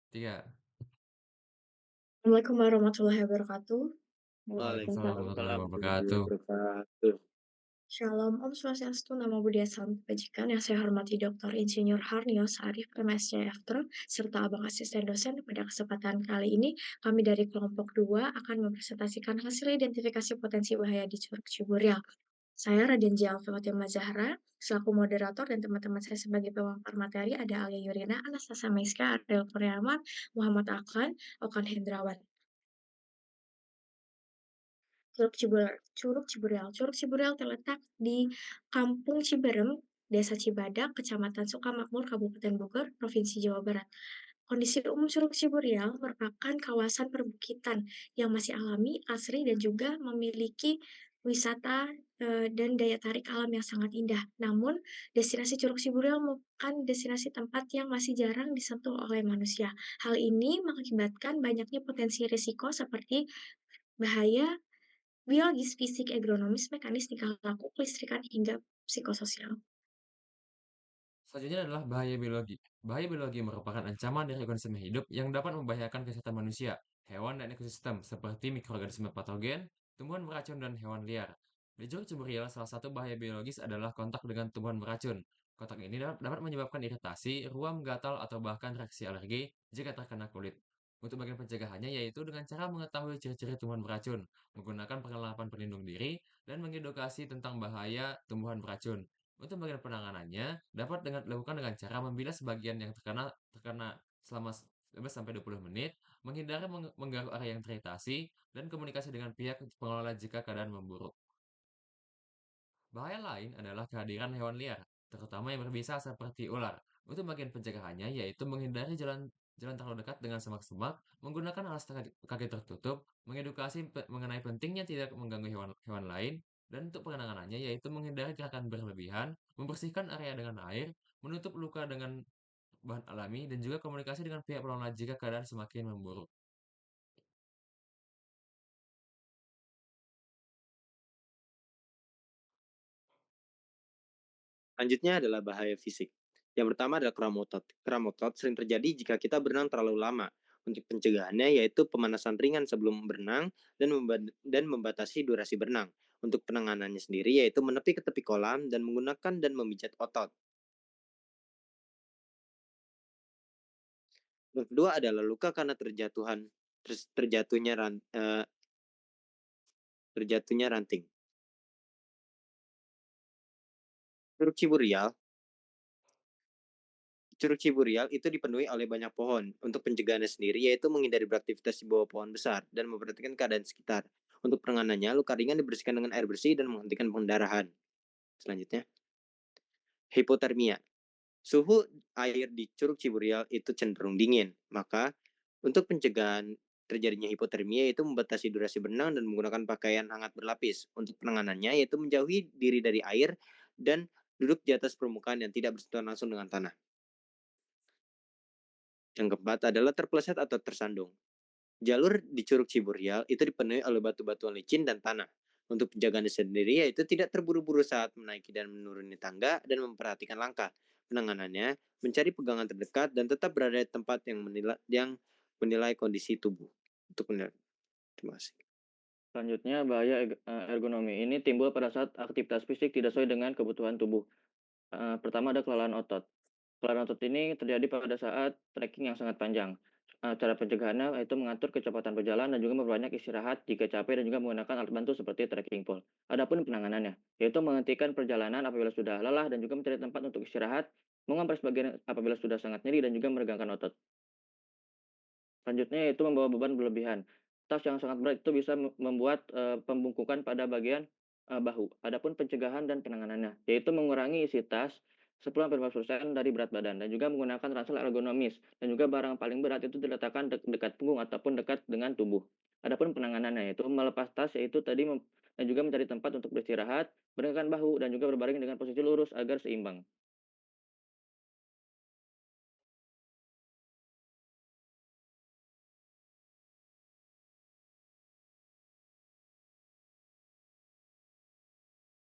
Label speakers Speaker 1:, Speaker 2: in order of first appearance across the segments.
Speaker 1: 3.
Speaker 2: Assalamualaikum warahmatullahi wabarakatuh.
Speaker 1: Waalaikumsalam
Speaker 3: Waalaikumsalam
Speaker 1: warahmatullahi
Speaker 3: warahmatullahi
Speaker 1: wabarakatuh.
Speaker 3: wabarakatuh.
Speaker 2: Shalom, Om Swastiastu, Namo Buddhaya, Salam Kebajikan. Yang saya hormati Dr. Insinyur Harnio Sarif, MSc After, serta Abang Asisten Dosen. Pada kesempatan kali ini, kami dari kelompok 2 akan mempresentasikan hasil identifikasi potensi bahaya di Curug Ciburial. Saya Raden Jalva Fatimah Zahra, selaku moderator, dan teman-teman saya sebagai pemampar materi ada Alia Yurina, Anastasia Meiska, Ariel Kurniawan, Muhammad Aklan, Okan Hendrawan. Curug Ciburial terletak di Kampung Ciberem, Desa Cibadak, Kecamatan Sukamakmur, Kabupaten Bogor, Provinsi Jawa Barat. Kondisi umum Curug Ciburial merupakan kawasan perbukitan yang masih alami, asri, dan juga memiliki wisata dan daya tarik alam yang sangat indah. Namun, destinasi Curug Ciburial merupakan destinasi tempat yang masih jarang disentuh oleh manusia. Hal ini mengakibatkan banyaknya potensi risiko seperti bahaya biologis, fisik, agronomis, mekanis, tingkah laku, kelistrikan, hingga psikososial.
Speaker 1: Selanjutnya adalah bahaya biologi. Bahaya biologi merupakan ancaman dari organisme hidup yang dapat membahayakan kesehatan manusia, hewan, dan ekosistem, seperti mikroorganisme patogen, tumbuhan beracun, dan hewan liar. Di Curug Ciburial, salah satu bahaya biologis adalah kontak dengan tumbuhan beracun. Kontak ini dapat menyebabkan iritasi, ruam, gatal, atau bahkan reaksi alergi jika terkena kulit. Untuk bagian pencegahannya yaitu dengan cara mengetahui ciri-ciri tumbuhan beracun, menggunakan perlengkapan pelindung diri, dan mengedukasi tentang bahaya tumbuhan beracun. Untuk bagian penanganannya, dapat dilakukan dengan cara membilas bagian yang terkena terkena selama 15 sampai 20 menit, menghindari mengganggu area yang teritasi, dan komunikasi dengan pihak pengelola jika keadaan memburuk. Bahaya lain adalah kehadiran hewan liar, terutama yang berbisa seperti ular. Untuk bagian pencegahannya yaitu menghindari jalan jalan terlalu dekat dengan semak-semak, menggunakan alas kaki tertutup, mengedukasi mengenai pentingnya tidak mengganggu hewan hewan lain, dan untuk penanganannya yaitu menghindari gerakan berlebihan, membersihkan area dengan air, menutup luka dengan bahan alami, dan juga komunikasi dengan pihak pengelola jika keadaan semakin memburuk.
Speaker 3: Selanjutnya adalah bahaya fisik. Yang pertama adalah kram otot. Kram otot sering terjadi jika kita berenang terlalu lama. Untuk pencegahannya yaitu pemanasan ringan sebelum berenang dan membatasi durasi berenang. Untuk penanganannya sendiri yaitu menepi ke tepi kolam dan menggunakan dan memijat otot. Yang kedua adalah luka karena terjatuhnya ranting. Curug Ciburial Curug Ciburial itu dipenuhi oleh banyak pohon. Untuk pencegahannya sendiri yaitu menghindari beraktivitas di bawah pohon besar dan memperhatikan keadaan sekitar. Untuk penanganannya, luka ringan dibersihkan dengan air bersih dan menghentikan pendarahan. Selanjutnya, hipotermia. Suhu air di Curug Ciburial itu cenderung dingin. Maka, untuk pencegahan terjadinya hipotermia yaitu membatasi durasi berenang dan menggunakan pakaian hangat berlapis. Untuk penanganannya yaitu menjauhi diri dari air dan duduk di atas permukaan yang tidak bersentuhan langsung dengan tanah. Yang keempat adalah terpeleset atau tersandung. Jalur di Curug Ciburial itu dipenuhi oleh batu-batuan licin dan tanah. Untuk penjagaannya sendiri yaitu tidak terburu-buru saat menaiki dan menuruni tangga dan memperhatikan langkah. Penanganannya mencari pegangan terdekat dan tetap berada di tempat yang menilai kondisi tubuh. Untuk menilai. Terima kasih.
Speaker 4: Selanjutnya, bahaya ergonomi ini timbul pada saat aktivitas fisik tidak sesuai dengan kebutuhan tubuh. Pertama ada kelelahan otot. Kelelahan otot ini terjadi pada saat trekking yang sangat panjang. Cara pencegahannya yaitu mengatur kecepatan berjalan dan juga memperbanyak istirahat jika capek dan juga menggunakan alat bantu seperti trekking pole. Adapun penanganannya, yaitu menghentikan perjalanan apabila sudah lelah dan juga mencari tempat untuk istirahat, mengompres bagian apabila sudah sangat nyeri dan juga meregangkan otot. Selanjutnya yaitu membawa beban berlebihan. Tas yang sangat berat itu bisa membuat, pembungkukan pada bagian, bahu. Adapun pencegahan dan penanganannya, yaitu mengurangi isi tas 10-15% dari berat badan dan juga menggunakan ransel ergonomis dan juga barang paling berat itu diletakkan dekat punggung ataupun dekat dengan tubuh. Adapun penanganannya yaitu melepas tas yaitu tadi dan juga mencari tempat untuk beristirahat, berdekatan bahu dan juga berbaring dengan posisi lurus agar seimbang.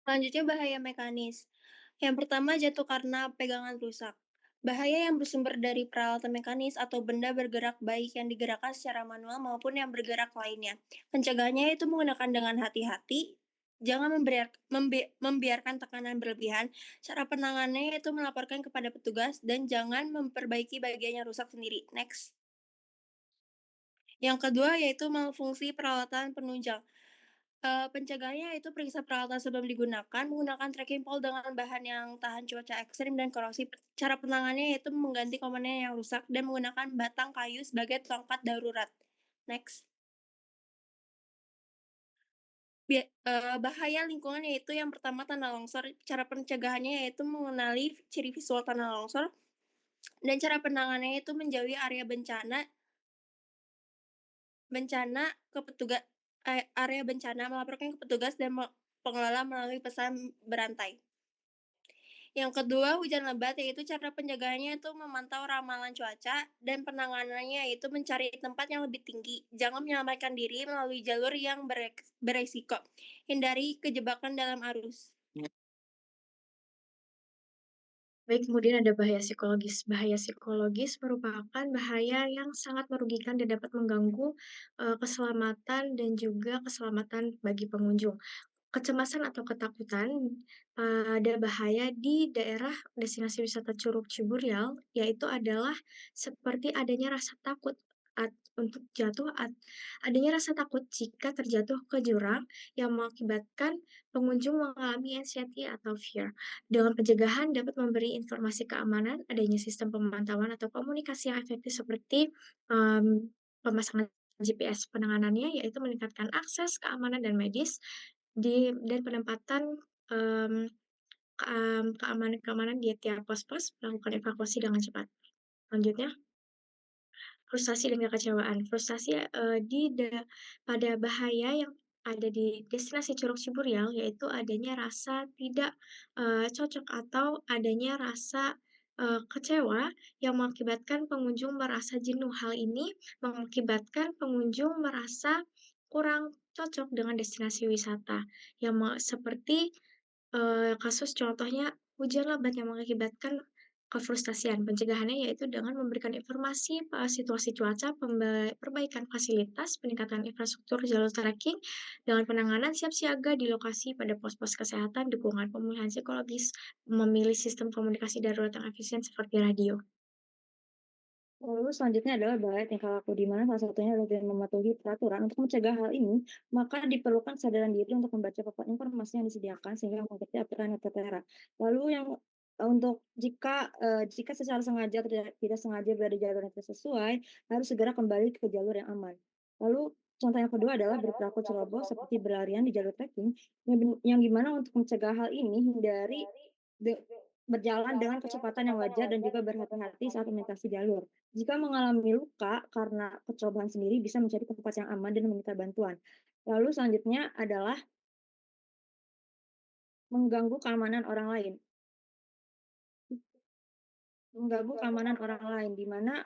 Speaker 5: Selanjutnya bahaya mekanis. Yang pertama jatuh karena pegangan rusak. Bahaya yang bersumber dari peralatan mekanis atau benda bergerak baik yang digerakkan secara manual maupun yang bergerak lainnya. Pencegahannya itu menggunakan dengan hati-hati, jangan membiarkan tekanan berlebihan. Cara penanganannya itu melaporkan kepada petugas dan jangan memperbaiki bagian yang rusak sendiri. Next. Yang kedua yaitu malfungsi peralatan penunjang. Pencegahannya itu periksa peralatan sebelum digunakan, menggunakan trekking pole dengan bahan yang tahan cuaca ekstrim dan korosi. Cara penanganannya yaitu mengganti komponen yang rusak dan menggunakan batang kayu sebagai tongkat darurat. Next. Bahaya lingkungan yaitu yang pertama tanah longsor. Cara pencegahannya yaitu mengenali ciri visual tanah longsor dan cara penanganannya itu menjauhi area bencana bencana ke petugas area bencana, melaporkan ke petugas dan pengelola melalui pesan berantai. Yang kedua, hujan lebat, yaitu cara penjagaannya itu memantau ramalan cuaca dan penanganannya yaitu mencari tempat yang lebih tinggi. Jangan menyelamatkan diri melalui jalur yang beresiko. Hindari kejebakan dalam arus.
Speaker 2: Baik, kemudian ada bahaya psikologis. Bahaya psikologis merupakan bahaya yang sangat merugikan dan dapat mengganggu, keselamatan dan juga keselamatan bagi pengunjung. Kecemasan atau ketakutan pada bahaya di daerah destinasi wisata Curug Ciburial, yaitu adalah seperti adanya rasa takut untuk adanya rasa takut jika terjatuh ke jurang yang mengakibatkan pengunjung mengalami anxiety atau fear. Dengan pencegahan dapat memberi informasi keamanan, adanya sistem pemantauan atau komunikasi yang efektif seperti, pemasangan GPS. Penanganannya yaitu meningkatkan akses keamanan dan medis, dan penempatan, mmm, keamanan-keamanan di tiap pos-pos, melakukan evakuasi dengan cepat. Selanjutnya, frustasi dan kekecewaan. Frustasi, pada bahaya yang ada di destinasi Curug Ciburial, yaitu adanya rasa tidak, cocok atau adanya rasa, kecewa yang mengakibatkan pengunjung merasa jenuh. Hal ini mengakibatkan pengunjung merasa kurang cocok dengan destinasi wisata, yang seperti kasus contohnya hujan lebat yang mengakibatkan kefrustasian. Pencegahannya yaitu dengan memberikan informasi, situasi cuaca, perbaikan fasilitas, peningkatan infrastruktur jalur trekking, dengan penanganan siap siaga di lokasi pada pos-pos kesehatan, dukungan pemulihan psikologis, memilih sistem komunikasi darurat yang efisien seperti radio.
Speaker 6: Lalu selanjutnya adalah bahaya tingkah laku, di mana salah satunya adalah dengan mematuhi peraturan. Untuk mencegah hal ini, maka diperlukan kesadaran diri untuk membaca papan informasi yang disediakan sehingga mengerti aturan yang tertera. Lalu yang untuk jika secara sengaja atau tidak sengaja berada di jalur yang tidak sesuai, harus segera kembali ke jalur yang aman. Lalu contoh yang kedua adalah berperilaku ceroboh seperti berlarian di jalur trekking, yang dimana untuk mencegah hal ini hindari berjalan dengan kecepatan yang wajar dan juga berhati-hati saat melintasi jalur. Jika mengalami luka karena kecerobohan sendiri, bisa mencari tempat yang aman dan meminta bantuan. Lalu selanjutnya adalah mengganggu keamanan orang lain. Mengganggu keamanan orang lain, di mana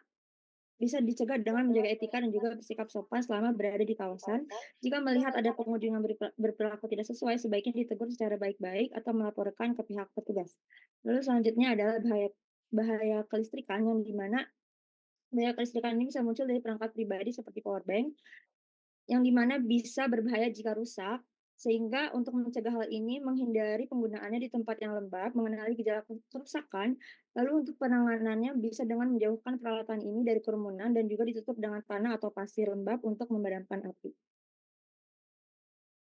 Speaker 6: bisa dicegah dengan menjaga etika dan juga bersikap sopan selama berada di kawasan. Jika melihat ada pengunjung yang berperilaku tidak sesuai, sebaiknya ditegur secara baik-baik atau melaporkan ke pihak petugas. Lalu selanjutnya adalah bahaya kelistrikan, yang dimana bahaya kelistrikan ini bisa muncul dari perangkat pribadi seperti powerbank, yang dimana bisa berbahaya jika rusak, sehingga untuk mencegah hal ini, menghindari penggunaannya di tempat yang lembab, mengenali gejala kerusakan, lalu untuk penanganannya bisa dengan menjauhkan peralatan ini dari kerumunan dan juga ditutup dengan tanah atau pasir lembab untuk memadamkan api.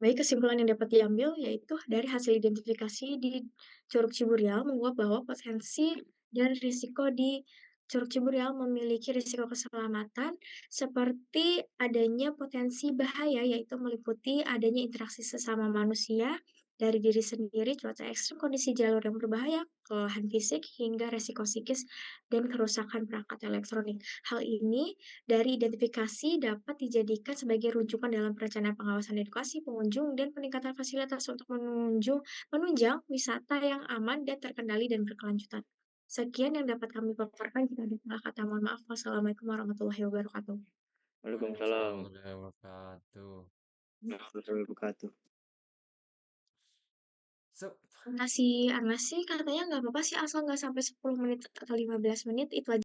Speaker 2: Baik, kesimpulan yang dapat diambil yaitu dari hasil identifikasi di Curug Ciburial menguap bahwa potensi dan risiko di Curug Ciburial memiliki risiko keselamatan seperti adanya potensi bahaya, yaitu meliputi adanya interaksi sesama manusia, dari diri sendiri, cuaca ekstrem, kondisi jalur yang berbahaya, kelelahan fisik, hingga resiko psikis dan kerusakan perangkat elektronik. Hal ini dari identifikasi dapat dijadikan sebagai rujukan dalam perencanaan pengawasan edukasi pengunjung dan peningkatan fasilitas untuk menunjang wisata yang aman dan terkendali dan berkelanjutan. Sekian yang dapat kami paparkan. Jika ada salah kata, mohon maaf. Wassalamualaikum warahmatullahi wabarakatuh.
Speaker 4: Waalaikumsalam.
Speaker 1: Warahmatullahi wabarakatuh.
Speaker 3: Warahmatullahi wabarakatuh.
Speaker 1: Se-
Speaker 2: Kata si Anas sih katanya nggak apa-apa sih asal nggak sampai 10 menit atau 15 menit itu aja